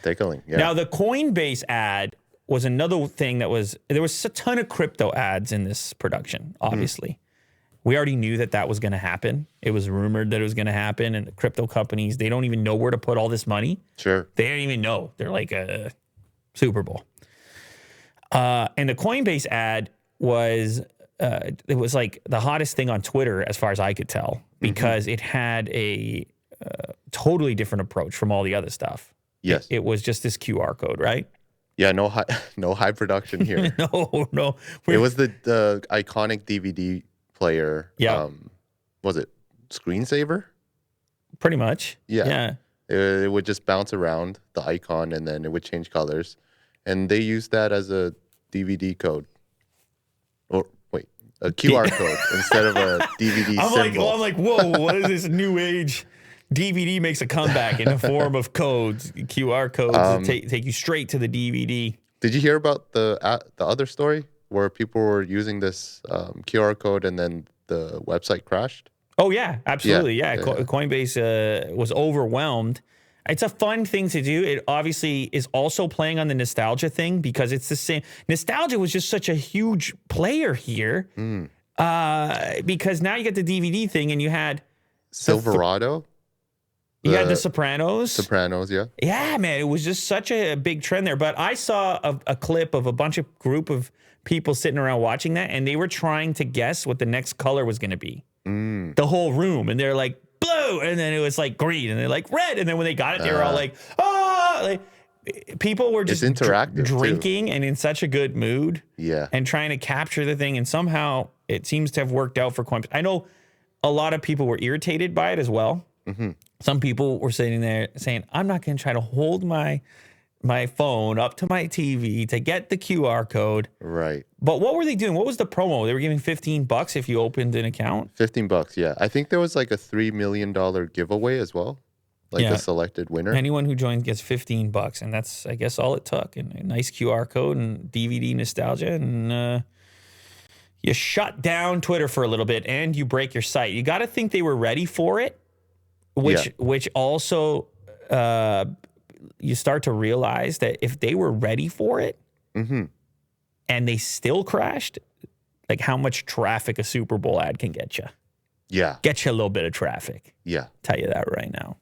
Tickling, yeah. Now, the Coinbase ad was another thing there was a ton of crypto ads in this production, obviously. We already knew that was going to happen. It was rumored that it was going to happen, and the crypto companies, they don't even know where to put all this money. Sure. They don't even know. They're like a Super Bowl. And the Coinbase ad was, it was like the hottest thing on Twitter as far as I could tell, because it had a totally different approach from all the other stuff. Yes. It was just this QR code, right? Yeah, no high production here. No. It was the iconic DVD player. Yeah. Was it Screensaver? Pretty much. Yeah. It would just bounce around the icon, and then it would change colors. And they used that as a DVD code. Or wait, a QR code instead of a DVD symbol. I'm like, whoa, what is this new age? DVD makes a comeback in the form of codes, QR codes that take you straight to the DVD. Did you hear about the other story where people were using this QR code and then the website crashed? Oh, yeah, absolutely. Yeah. Coinbase was overwhelmed. It's a fun thing to do. It obviously is also playing on the nostalgia thing, because it's the same. Nostalgia was just such a huge player here, because now you get the DVD thing, and you had Silverado. You had the Sopranos. Sopranos, yeah. Yeah, man. It was just such a big trend there. But I saw a clip of a group of people sitting around watching that, and they were trying to guess what the next color was going to be. The whole room. And they're like, blue. And then it was like green. And they're like, red. And then when they got it, they were all like, oh. Like, people were just drinking and in such a good mood. Yeah. And trying to capture the thing. And somehow it seems to have worked out for Coinbase. I know a lot of people were irritated by it as well. Some people were sitting there saying, I'm not going to try to hold my phone up to my TV to get the QR code. Right. But what were they doing? What was the promo? They were giving $15 if you opened an account? $15, yeah. I think there was like a $3 million giveaway as well. Like a selected winner. Anyone who joins gets $15. And that's, I guess, all it took. And a nice QR code and DVD nostalgia. And you shut down Twitter for a little bit and you break your site. You got to think they were ready for it. Which also you start to realize that if they were ready for it and they still crashed, like how much traffic a Super Bowl ad can get you. Yeah. Get you a little bit of traffic. Yeah. Tell you that right now.